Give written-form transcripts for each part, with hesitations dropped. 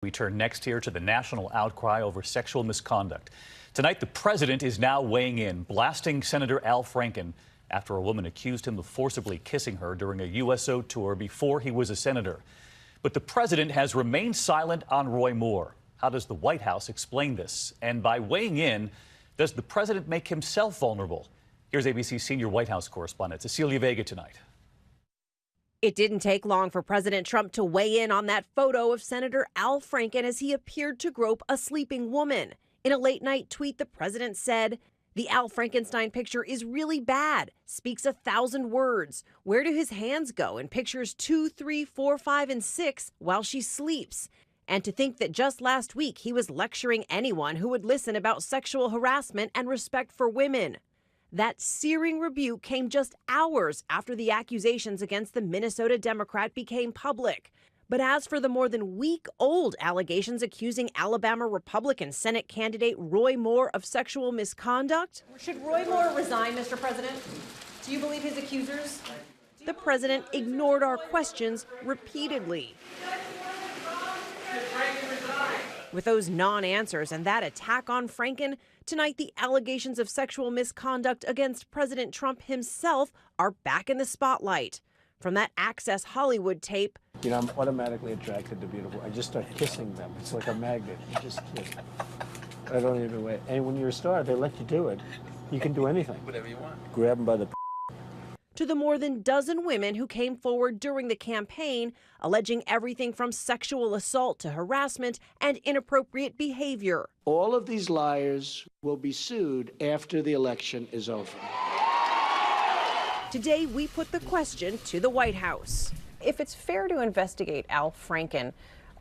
We turn next here to the national outcry over sexual misconduct. Tonight, the president is now weighing in, blasting Senator Al Franken after a woman accused him of forcibly kissing her during a USO tour before he was a senator. But the president has remained silent on Roy Moore. How does the White House explain this? And by weighing in, does the president make himself vulnerable? Here's ABC senior White House correspondent Cecilia Vega tonight. It didn't take long for President Trump to weigh in on that photo of Senator Al Franken as he appeared to grope a sleeping woman. In a late-night tweet, the president said, "The Al Frankenstein picture is really bad, speaks 1,000 words. Where do his hands go in pictures 2, 3, 4, 5, and 6 while she sleeps?" And to think that just last week he was lecturing anyone who would listen about sexual harassment and respect for women. That searing rebuke came just hours after the accusations against the Minnesota Democrat became public. But as for the more than week-old allegations accusing Alabama Republican Senate candidate Roy Moore of sexual misconduct, should Roy Moore resign, Mr. President? Do you believe his accusers? The president ignored our questions repeatedly. With those non-answers and that attack on Franken, tonight the allegations of sexual misconduct against President Trump himself are back in the spotlight. From that Access Hollywood tape, you know, I'm automatically attracted to beautiful. I just start kissing them. It's like a magnet. You just kiss. I don't even wait. And when you're a star, they let you do it. You can do anything. Whatever you want. Grab them by the to the more than dozen women who came forward during the campaign, alleging everything from sexual assault to harassment and inappropriate behavior. All of these liars will be sued after the election is over. Today, we put the question to the White House. If it's fair to investigate Al Franken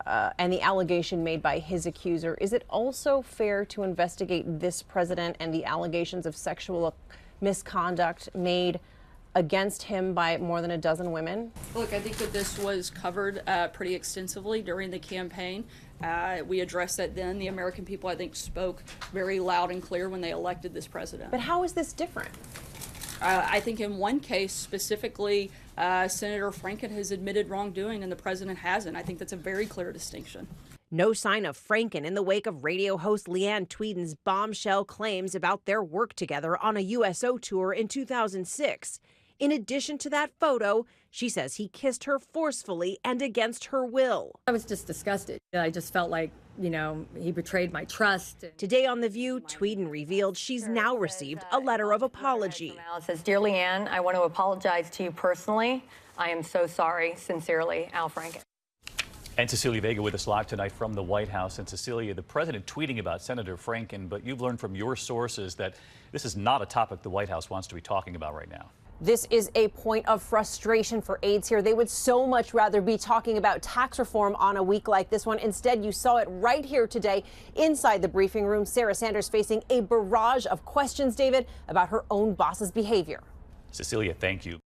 and the allegation made by his accuser, is it also fair to investigate this president and the allegations of sexual misconduct made against him by more than a dozen women? Look, I think that this was covered pretty extensively during the campaign. We addressed that then. The American people, I think, spoke very loud and clear when they elected this president. But how is this different? I think in one case specifically, Senator Franken has admitted wrongdoing and the president hasn't. I think that's a very clear distinction. No sign of Franken in the wake of radio host Leanne Tweeden's bombshell claims about their work together on a USO tour in 2006. In addition to that photo, she says he kissed her forcefully and against her will. I was just disgusted. I just felt like, you know, he betrayed my trust. Today on The View, Tweeden revealed she's now received a letter of apology. It says, "Dear Leanne, I want to apologize to you personally. I am so sorry. Sincerely, Al Franken." And Cecilia Vega with us live tonight from the White House. And Cecilia, the president tweeting about Senator Franken, but you've learned from your sources that this is not a topic the White House wants to be talking about right now. This is a point of frustration for aides here. They would so much rather be talking about tax reform on a week like this one. Instead, you saw it right here today inside the briefing room. Sarah Sanders facing a barrage of questions, David, about her own boss's behavior. Cecilia, thank you.